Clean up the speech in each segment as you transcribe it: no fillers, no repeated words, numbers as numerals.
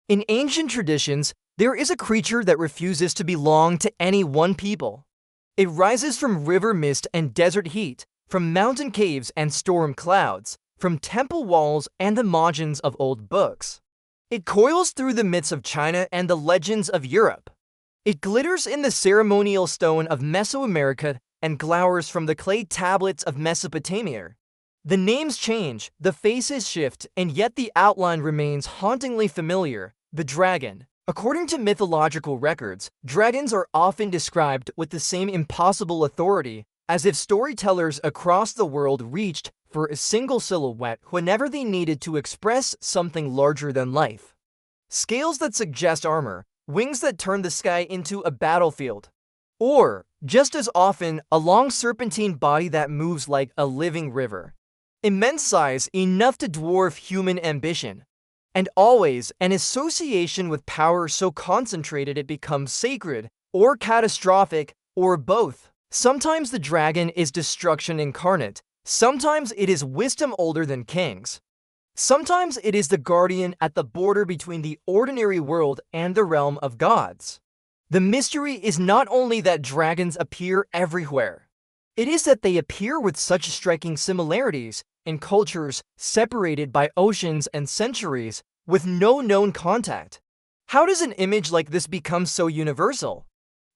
In ancient traditions, there is a creature that refuses to belong to any one people. It rises from river mist and desert heat, from mountain caves and storm clouds, from temple walls and the margins of old books. It coils through the myths of China and the legends of Europe. It glitters in the ceremonial stone of Mesoamerica and glowers from the clay tablets of Mesopotamia. The names change, the faces shift, and yet the outline remains hauntingly familiar: the dragon. According to mythological records, dragons are often described with the same impossible authority, as if storytellers across the world reached for a single silhouette whenever they needed to express something larger than life. Scales that suggest armor, wings that turn the sky into a battlefield. Or, just as often, a long serpentine body that moves like a living river. Immense size enough to dwarf human ambition. And always an association with power so concentrated it becomes sacred, or catastrophic, or both. Sometimes the dragon is destruction incarnate. Sometimes it is wisdom older than kings. Sometimes it is the guardian at the border between the ordinary world and the realm of gods. The mystery is not only that dragons appear everywhere. It is that they appear with such striking similarities in cultures separated by oceans and centuries with no known contact. How does an image like this become so universal?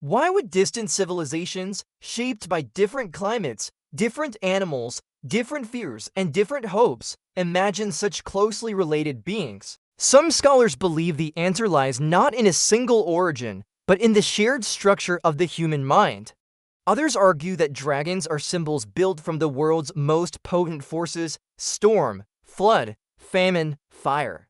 Why would distant civilizations, shaped by different climates, different animals, different fears, and different hopes, imagine such closely related beings? Some scholars believe the answer lies not in a single origin, but in the shared structure of the human mind. Others argue that dragons are symbols built from the world's most potent forces: storm, flood, famine, fire.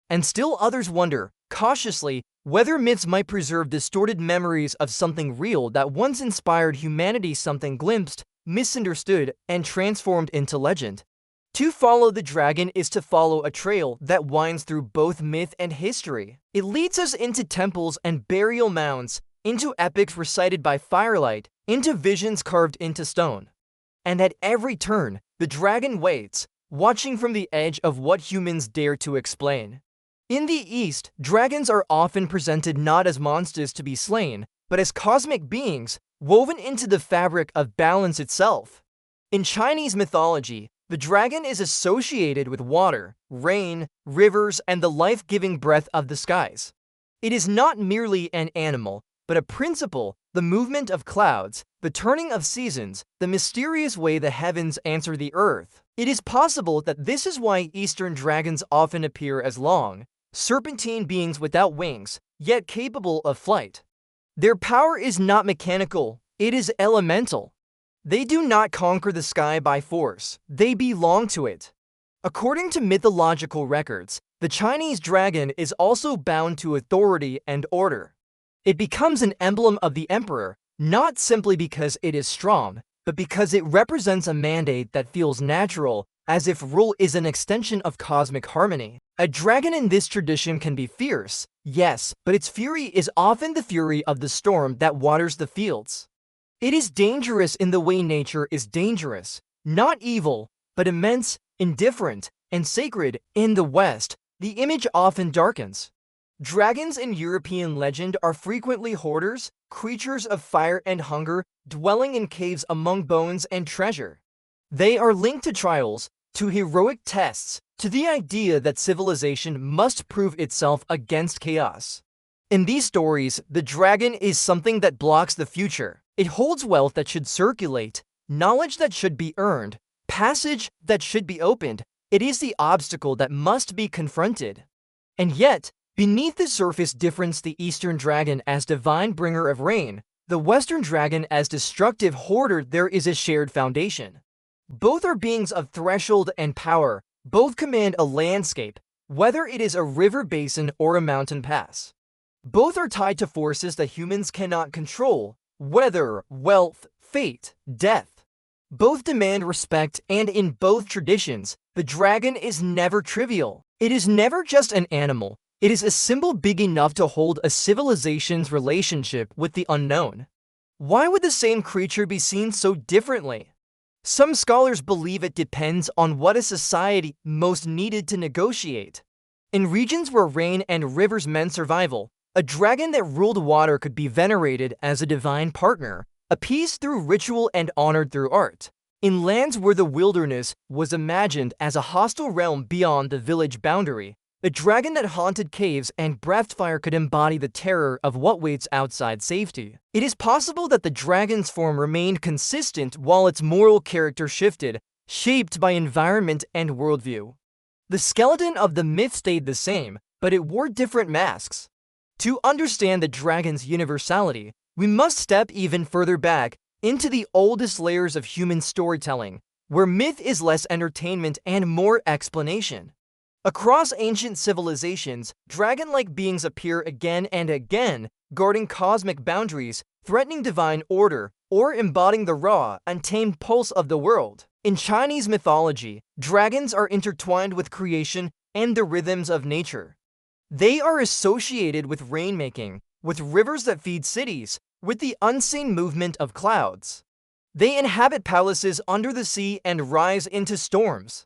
And still others wonder, cautiously, whether myths might preserve distorted memories of something real that once inspired humanity, something glimpsed, misunderstood, and transformed into legend. To follow the dragon is to follow a trail that winds through both myth and history. It leads us into temples and burial mounds, into epics recited by firelight, into visions carved into stone. And at every turn, the dragon waits, watching from the edge of what humans dare to explain. In the East, dragons are often presented not as monsters to be slain, but as cosmic beings, woven into the fabric of balance itself. In Chinese mythology, the dragon is associated with water, rain, rivers, and the life-giving breath of the skies. It is not merely an animal, but a principle: the movement of clouds, the turning of seasons, the mysterious way the heavens answer the earth. It is possible that this is why Eastern dragons often appear as long, serpentine beings without wings, yet capable of flight. Their power is not mechanical, it is elemental. They do not conquer the sky by force, they belong to it. According to mythological records, the Chinese dragon is also bound to authority and order. It becomes an emblem of the emperor, not simply because it is strong, but because it represents a mandate that feels natural, as if rule is an extension of cosmic harmony. A dragon in this tradition can be fierce, yes, but its fury is often the fury of the storm that waters the fields. It is dangerous in the way nature is dangerous, not evil, but immense, indifferent, and sacred. In the West, the image often darkens. Dragons in European legend are frequently hoarders, creatures of fire and hunger, dwelling in caves among bones and treasure. They are linked to trials, to heroic tests, to the idea that civilization must prove itself against chaos. In these stories, the dragon is something that blocks the future. It holds wealth that should circulate, knowledge that should be earned, passage that should be opened. It is the obstacle that must be confronted. And yet, beneath the surface difference, the Eastern dragon as divine bringer of rain, the Western dragon as destructive hoarder, there is a shared foundation. Both are beings of threshold and power. Both command a landscape, whether it is a river basin or a mountain pass. Both are tied to forces that humans cannot control: weather, wealth, fate, death. Both demand respect, and in both traditions, the dragon is never trivial. It is never just an animal. It is a symbol big enough to hold a civilization's relationship with the unknown. Why would the same creature be seen so differently? Some scholars believe it depends on what a society most needed to negotiate. In regions where rain and rivers meant survival, a dragon that ruled water could be venerated as a divine partner, appeased through ritual and honored through art. In lands where the wilderness was imagined as a hostile realm beyond the village boundary, a dragon that haunted caves and breathed fire could embody the terror of what waits outside safety. It is possible that the dragon's form remained consistent while its moral character shifted, shaped by environment and worldview. The skeleton of the myth stayed the same, but it wore different masks. To understand the dragon's universality, we must step even further back into the oldest layers of human storytelling, where myth is less entertainment and more explanation. Across ancient civilizations, dragon-like beings appear again and again, guarding cosmic boundaries, threatening divine order, or embodying the raw, untamed pulse of the world. In Chinese mythology, dragons are intertwined with creation and the rhythms of nature. They are associated with rainmaking, with rivers that feed cities, with the unseen movement of clouds. They inhabit palaces under the sea and rise into storms.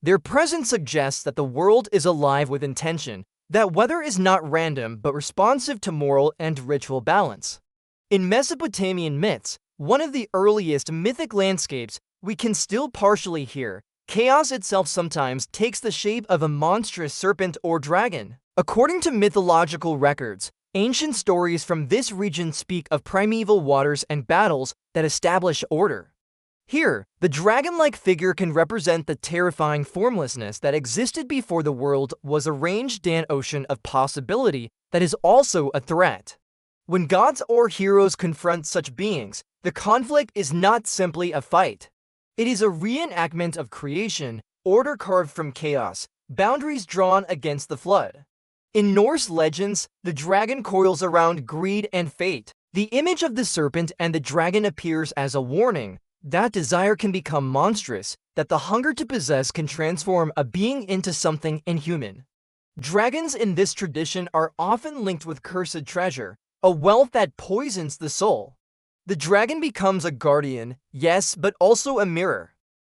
Their presence suggests that the world is alive with intention, that weather is not random but responsive to moral and ritual balance. In Mesopotamian myths, one of the earliest mythic landscapes we can still partially hear, chaos itself sometimes takes the shape of a monstrous serpent or dragon. According to mythological records, ancient stories from this region speak of primeval waters and battles that establish order. Here, the dragon-like figure can represent the terrifying formlessness that existed before the world was arranged in an ocean of possibility that is also a threat. When gods or heroes confront such beings, the conflict is not simply a fight. It is a reenactment of creation, order carved from chaos, boundaries drawn against the flood. In Norse legends, the dragon coils around greed and fate. The image of the serpent and the dragon appears as a warning that desire can become monstrous, that the hunger to possess can transform a being into something inhuman. Dragons in this tradition are often linked with cursed treasure, a wealth that poisons the soul. The dragon becomes a guardian, yes, but also a mirror.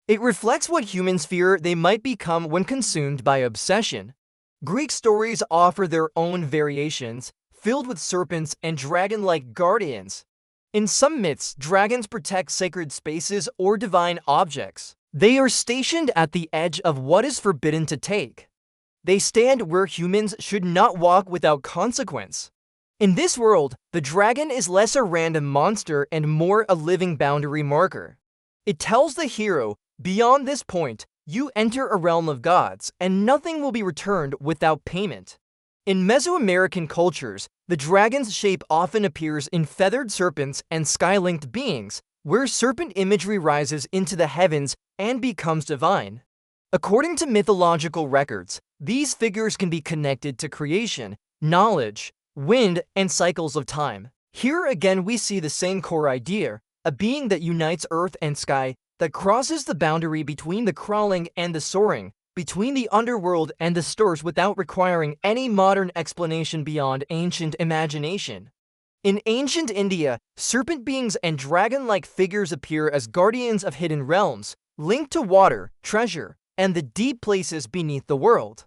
It reflects what humans fear they might become when consumed by obsession. Greek stories offer their own variations, filled with serpents and dragon-like guardians. In some myths, dragons protect sacred spaces or divine objects. They are stationed at the edge of what is forbidden to take. They stand where humans should not walk without consequence. In this world, the dragon is less a random monster and more a living boundary marker. It tells the hero, beyond this point, you enter a realm of gods, and nothing will be returned without payment. In Mesoamerican cultures, the dragon's shape often appears in feathered serpents and sky-linked beings, where serpent imagery rises into the heavens and becomes divine. According to mythological records, these figures can be connected to creation, knowledge, wind, and cycles of time. Here again we see the same core idea, a being that unites earth and sky, that crosses the boundary between the crawling and the soaring, between the underworld and the stars without requiring any modern explanation beyond ancient imagination. In ancient India, serpent beings and dragon-like figures appear as guardians of hidden realms, linked to water, treasure, and the deep places beneath the world.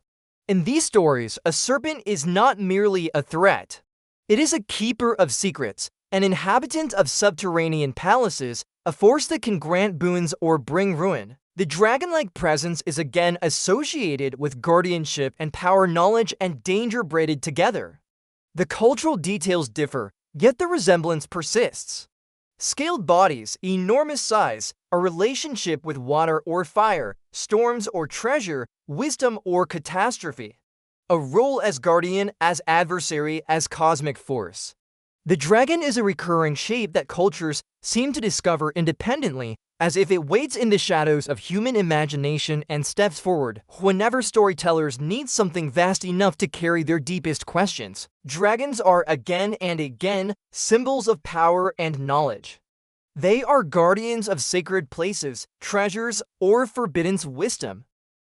In these stories, a serpent is not merely a threat. It is a keeper of secrets, an inhabitant of subterranean palaces, a force that can grant boons or bring ruin. The dragon-like presence is again associated with guardianship and power, knowledge and danger braided together. The cultural details differ, yet the resemblance persists. Scaled bodies, enormous size, a relationship with water or fire, storms or treasure, wisdom or catastrophe. A role as guardian, as adversary, as cosmic force. The dragon is a recurring shape that cultures seem to discover independently, as if it waits in the shadows of human imagination and steps forward whenever storytellers need something vast enough to carry their deepest questions. Dragons are again and again symbols of power and knowledge. They are guardians of sacred places, treasures, or forbidden wisdom.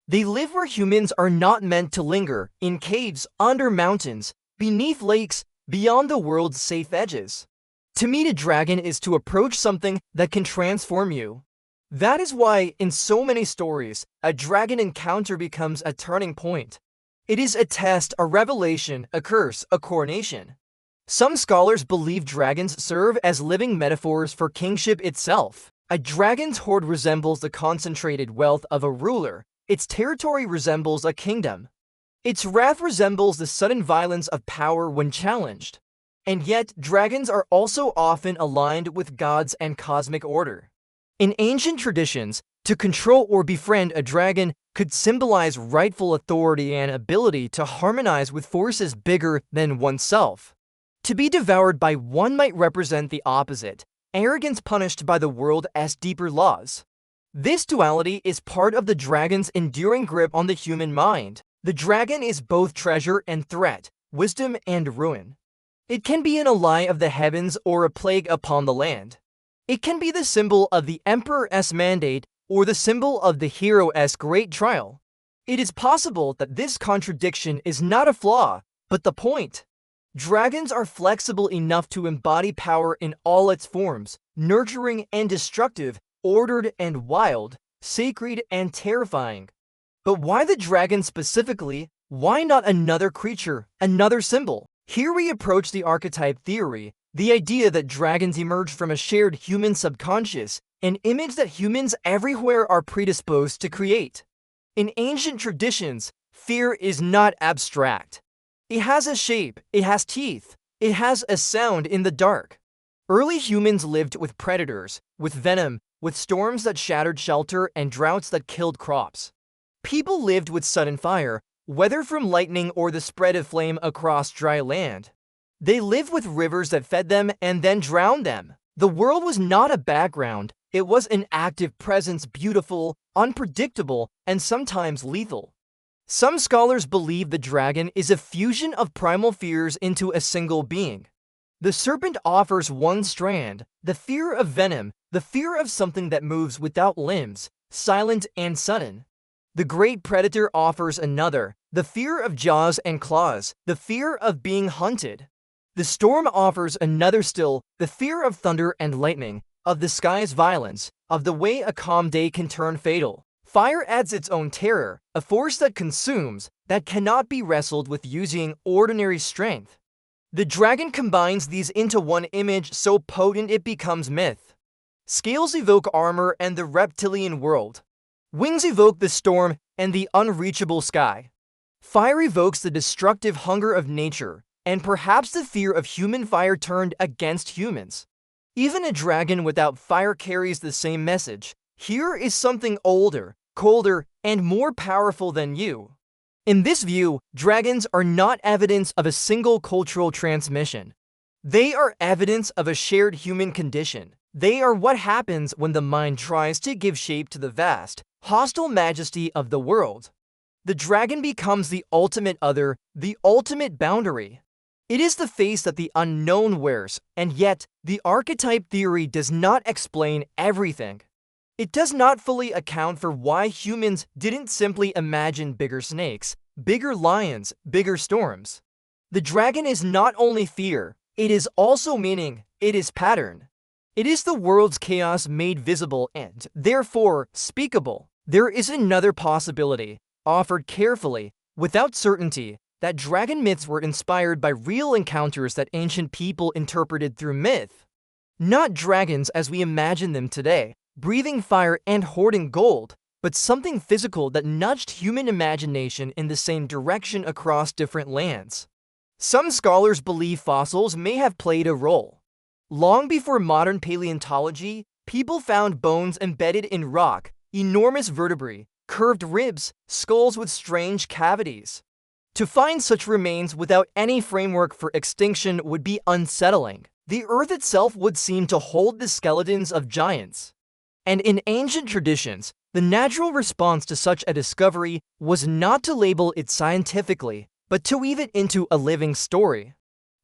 They live where humans are not meant to linger, in caves, under mountains, beneath lakes, beyond the world's safe edges. To meet a dragon is to approach something that can transform you. That is why, in so many stories, a dragon encounter becomes a turning point. It is a test, a revelation, a curse, a coronation. Some scholars believe dragons serve as living metaphors for kingship itself. A dragon's hoard resembles the concentrated wealth of a ruler. Its territory resembles a kingdom. Its wrath resembles the sudden violence of power when challenged. And yet, dragons are also often aligned with gods and cosmic order. In ancient traditions, to control or befriend a dragon could symbolize rightful authority and ability to harmonize with forces bigger than oneself. To be devoured by one might represent the opposite, arrogance punished by the world as deeper laws. This duality is part of the dragon's enduring grip on the human mind. The dragon is both treasure and threat, wisdom and ruin. It can be an ally of the heavens or a plague upon the land. It can be the symbol of the emperor's mandate or the symbol of the hero's great trial. It is possible that this contradiction is not a flaw, but the point. Dragons are flexible enough to embody power in all its forms, nurturing and destructive, ordered and wild, sacred and terrifying. But why the dragon specifically? Why not another creature, another symbol? Here we approach the archetype theory, the idea that dragons emerge from a shared human subconscious, an image that humans everywhere are predisposed to create. In ancient traditions, fear is not abstract. It has a shape, it has teeth, it has a sound in the dark. Early humans lived with predators, with venom, with storms that shattered shelter and droughts that killed crops. People lived with sudden fire, whether from lightning or the spread of flame across dry land. They lived with rivers that fed them and then drowned them. The world was not a background, it was an active presence, beautiful, unpredictable, and sometimes lethal. Some scholars believe the dragon is a fusion of primal fears into a single being. The serpent offers one strand, the fear of venom, the fear of something that moves without limbs, silent and sudden. The great predator offers another, the fear of jaws and claws, the fear of being hunted. The storm offers another still, the fear of thunder and lightning, of the sky's violence, of the way a calm day can turn fatal. Fire adds its own terror, a force that consumes, that cannot be wrestled with using ordinary strength. The dragon combines these into one image so potent it becomes myth. Scales evoke armor and the reptilian world. Wings evoke the storm and the unreachable sky. Fire evokes the destructive hunger of nature, and perhaps the fear of human fire turned against humans. Even a dragon without fire carries the same message. Here is something older, colder, and more powerful than you. In this view, dragons are not evidence of a single cultural transmission. They are evidence of a shared human condition. They are what happens when the mind tries to give shape to the vast, hostile majesty of the world. The dragon becomes the ultimate other, the ultimate boundary. It is the face that the unknown wears, and yet, the archetype theory does not explain everything. It does not fully account for why humans didn't simply imagine bigger snakes, bigger lions, bigger storms. The dragon is not only fear, it is also meaning, it is pattern. It is the world's chaos made visible and, therefore, speakable. There is another possibility, offered carefully, without certainty, that dragon myths were inspired by real encounters that ancient people interpreted through myth. Not dragons as we imagine them today, breathing fire and hoarding gold, but something physical that nudged human imagination in the same direction across different lands. Some scholars believe fossils may have played a role. Long before modern paleontology, people found bones embedded in rock, enormous vertebrae, curved ribs, skulls with strange cavities. To find such remains without any framework for extinction would be unsettling. The earth itself would seem to hold the skeletons of giants. And in ancient traditions, the natural response to such a discovery was not to label it scientifically, but to weave it into a living story.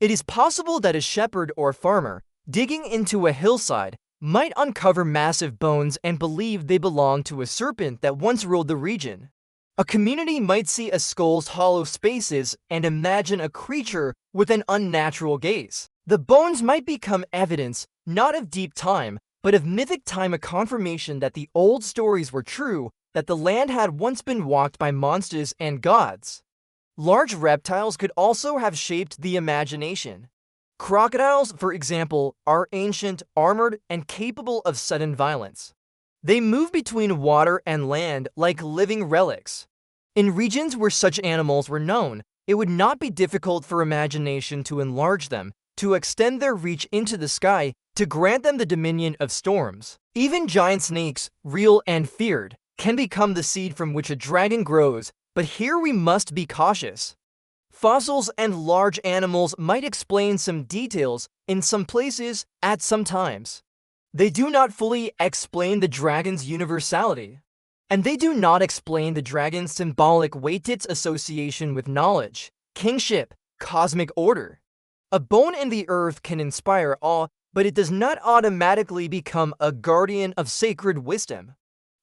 It is possible that a shepherd or farmer, digging into a hillside, might uncover massive bones and believe they belonged to a serpent that once ruled the region. A community might see a skull's hollow spaces and imagine a creature with an unnatural gaze. The bones might become evidence, not of deep time, but of mythic time, a confirmation that the old stories were true, that the land had once been walked by monsters and gods. Large reptiles could also have shaped the imagination. Crocodiles, for example, are ancient, armored, and capable of sudden violence. They move between water and land like living relics. In regions where such animals were known, it would not be difficult for imagination to enlarge them, to extend their reach into the sky, to grant them the dominion of storms. Even giant snakes, real and feared, can become the seed from which a dragon grows, but here we must be cautious. Fossils and large animals might explain some details in some places at some times. They do not fully explain the dragon's universality. And they do not explain the dragon's symbolic weight, its association with knowledge, kingship, cosmic order. A bone in the earth can inspire awe, but it does not automatically become a guardian of sacred wisdom.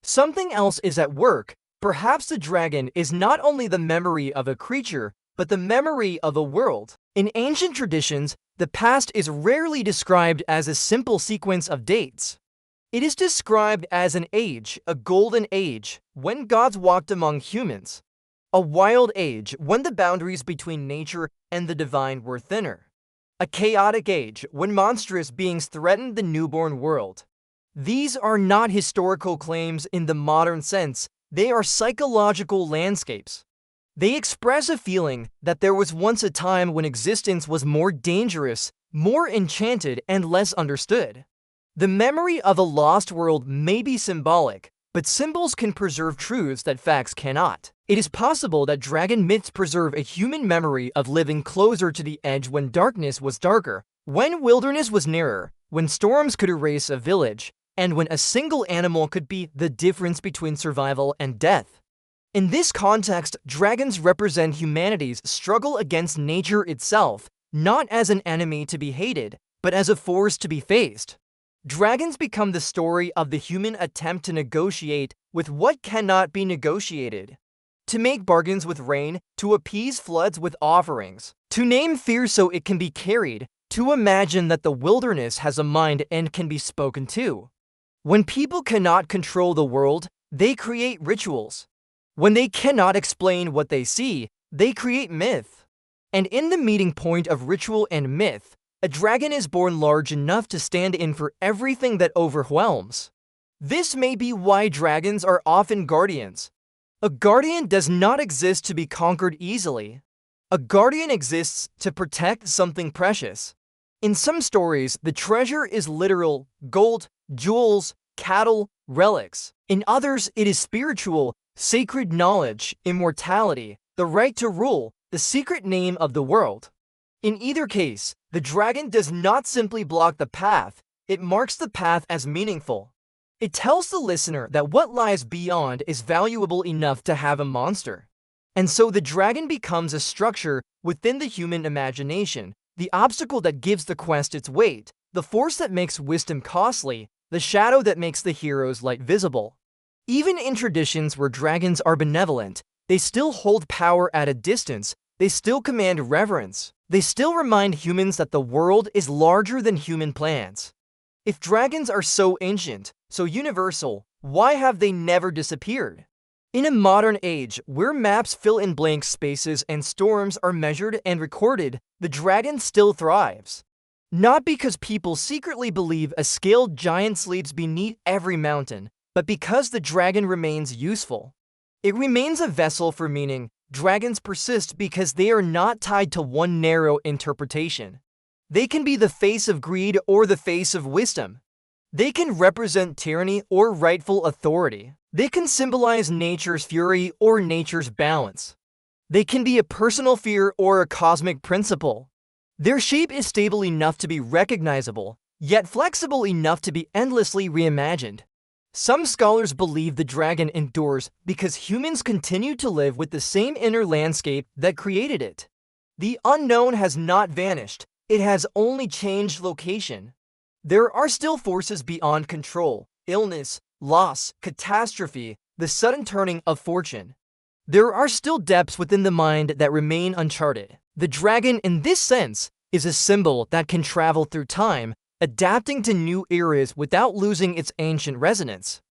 Something else is at work. Perhaps the dragon is not only the memory of a creature, but the memory of a world. In ancient traditions, the past is rarely described as a simple sequence of dates. It is described as an age, a golden age, when gods walked among humans. A wild age, when the boundaries between nature and the divine were thinner. A chaotic age, when monstrous beings threatened the newborn world. These are not historical claims in the modern sense, they are psychological landscapes. They express a feeling that there was once a time when existence was more dangerous, more enchanted, and less understood. The memory of a lost world may be symbolic, but symbols can preserve truths that facts cannot. It is possible that dragon myths preserve a human memory of living closer to the edge when darkness was darker, when wilderness was nearer, when storms could erase a village, and when a single animal could be the difference between survival and death. In this context, dragons represent humanity's struggle against nature itself, not as an enemy to be hated, but as a force to be faced. Dragons become the story of the human attempt to negotiate with what cannot be negotiated. To make bargains with rain, to appease floods with offerings, to name fear so it can be carried, to imagine that the wilderness has a mind and can be spoken to. When people cannot control the world, they create rituals. When they cannot explain what they see, they create myth. And in the meeting point of ritual and myth, a dragon is born large enough to stand in for everything that overwhelms. This may be why dragons are often guardians. A guardian does not exist to be conquered easily. A guardian exists to protect something precious. In some stories, the treasure is literal: gold, jewels, cattle, relics. In others, it is spiritual: sacred knowledge, immortality, the right to rule, the secret name of the world. In either case, the dragon does not simply block the path, it marks the path as meaningful. It tells the listener that what lies beyond is valuable enough to have a monster. And so the dragon becomes a structure within the human imagination, the obstacle that gives the quest its weight, the force that makes wisdom costly, the shadow that makes the hero's light visible. Even in traditions where dragons are benevolent, they still hold power at a distance, they still command reverence. They still remind humans that the world is larger than human plans. If dragons are so ancient, so universal, why have they never disappeared? In a modern age, where maps fill in blank spaces and storms are measured and recorded, the dragon still thrives. Not because people secretly believe a scaled giant sleeps beneath every mountain, but because the dragon remains useful. It remains a vessel for meaning. Dragons persist because they are not tied to one narrow interpretation. They can be the face of greed or the face of wisdom. They can represent tyranny or rightful authority. They can symbolize nature's fury or nature's balance. They can be a personal fear or a cosmic principle. Their shape is stable enough to be recognizable, yet flexible enough to be endlessly reimagined. Some scholars believe the dragon endures because humans continue to live with the same inner landscape that created it. The unknown has not vanished, it has only changed location. There are still forces beyond control: illness, loss, catastrophe, the sudden turning of fortune. There are still depths within the mind that remain uncharted. The dragon, in this sense, is a symbol that can travel through time, adapting to new eras without losing its ancient resonance.